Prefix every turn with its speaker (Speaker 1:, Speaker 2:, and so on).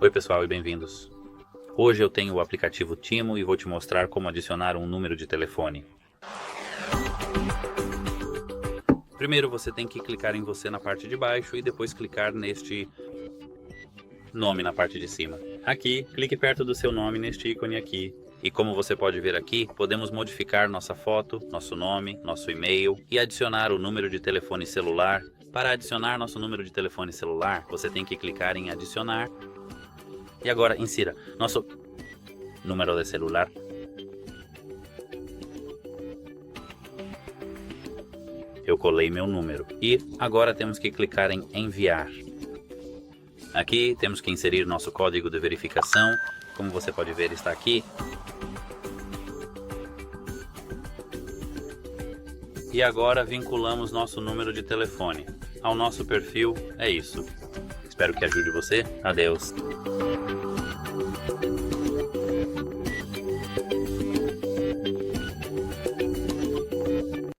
Speaker 1: Oi pessoal e bem-vindos. Hoje eu tenho o aplicativo Temu e vou te mostrar como adicionar um número de telefone. Primeiro você tem que clicar em Você na parte de baixo e depois clicar neste nome na parte de cima. Aqui, clique perto do seu nome neste ícone aqui. E como você pode ver aqui, podemos modificar nossa foto, nosso nome, nosso e-mail e adicionar o número de telefone celular. Para adicionar nosso número de telefone celular, você tem que clicar em Adicionar. E agora insira nosso número de celular. Eu colei meu número. E agora temos que clicar em Enviar. Aqui temos que inserir nosso código de verificação. Como você pode ver, está aqui. E agora vinculamos nosso número de telefone ao nosso perfil. É isso. Espero que ajude você. Adeus.